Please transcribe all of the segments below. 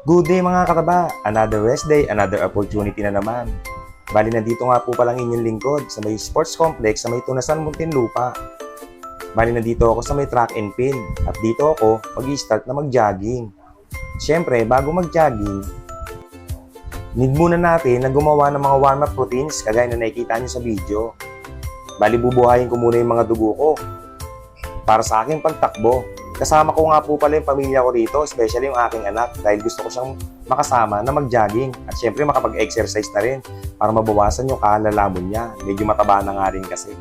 Good day mga kataba! Another rest day, another opportunity na naman. Bali nandito nga po palang inyong lingkod sa may sports complex sa may Tunasan, Muntinlupa. Bali nandito ako sa may track and field at dito ako mag-i-start na mag-jogging. Siyempre, bago mag-jogging, need muna natin na gumawa ng mga warm-up routines kagaya na nakikita nyo sa video. Bali bubuhayin ko muna yung mga dugo ko para sa aking pagtakbo. Kasama ko nga po pala yung pamilya ko rito, especially yung aking anak dahil gusto ko siyang makasama na mag-jogging at syempre makapag-exercise na rin para mabawasan yung kalalabon niya. Medyo mataba na nga rin kasi.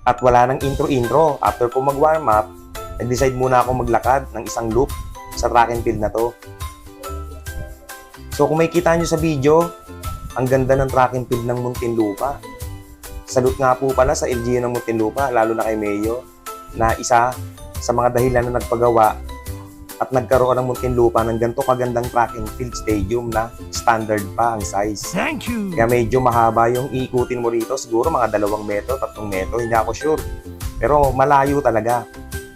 At wala nang intro-intro. After ko mag-warm up, nag-decide muna ako maglakad ng isang loop sa track and field na to. So kung makikita nyo sa video, ang ganda ng track and field ng Muntinlupa. Salute nga po pala sa LGU ng Muntinlupa, lalo na kay Mayo, na isa sa mga dahilan na nagpagawa at nagkaroon ng Muntinlupa ng ganito kagandang track and field stadium na standard pa ang size. Thank you! Kaya medyo mahaba yung iikutin mo rito, siguro mga 2 metro, 3 metro, hindi ako sure. Pero malayo talaga.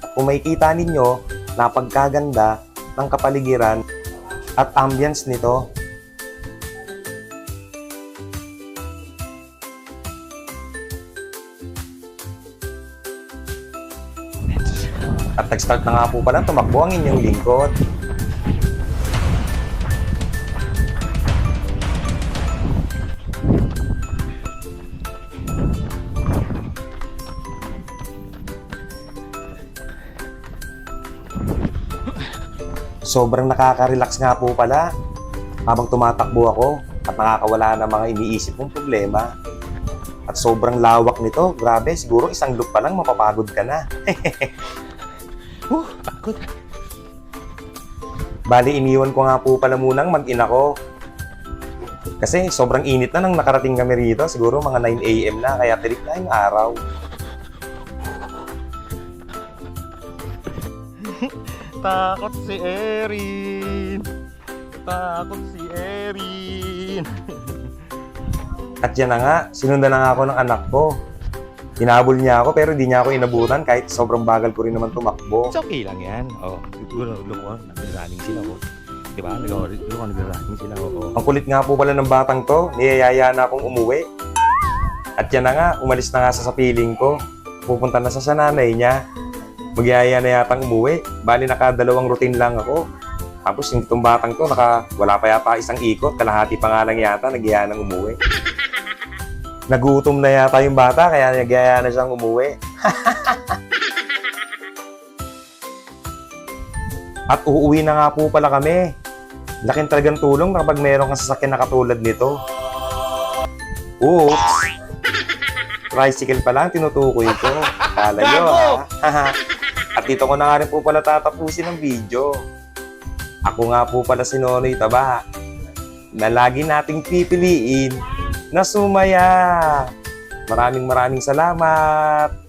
At kung makikita ninyo, napagkaganda ng kapaligiran at ambience nito. At nag-start na nga po pala tumakbo ang inyong lingkod. Sobrang nakaka-relax nga po pala habang tumatakbo ako at nakakawala ng mga iniisip kong problema. At sobrang lawak nito. Grabe, siguro isang loop pa lang mapapagod ka na. Pagod. Bali, iniwan ko nga po pala munang mag-ina ko. Kasi sobrang init na nang nakarating kami rito. Siguro mga 9 AM na, kaya tirik na yung araw. Takot si Erin. Takot si Erin. At yan na nga, sinundan na nga ako ng anak ko. Hinabol niya ako pero hindi niya ako inabutan kahit sobrang bagal ko rin naman tumakbo. It's okay lang yan. Oh, siguro, look on, nag-running sila ko. Diba? Nag-running sila ko. Ang kulit nga po pala ng batang to, niyayaya na akong umuwi. At yan na nga, umalis na nga sa piling ko. Pupunta na sa nanay niya. Magyaya na yatang umuwi. Bali naka 2 routine lang ako. Tapos itong batang to, wala pa yata isang ikot. Kalahati pa nga lang yata, nagyaya nang umuwi. Nagutom na yata yung bata, kaya nagyaya na siyang umuwi. At uuwi na nga po pala kami. Laking talagang tulong kapag meron kang sasakyan na katulad nito. Oops! Tricycle pa lang, tinutukoy ko. Kala nyo, ha? At dito ko na nga rin po pala tatapusin ang video. Ako nga po pala si Nonoy Taba, na lagi nating pipiliin na sumaya. Maraming salamat!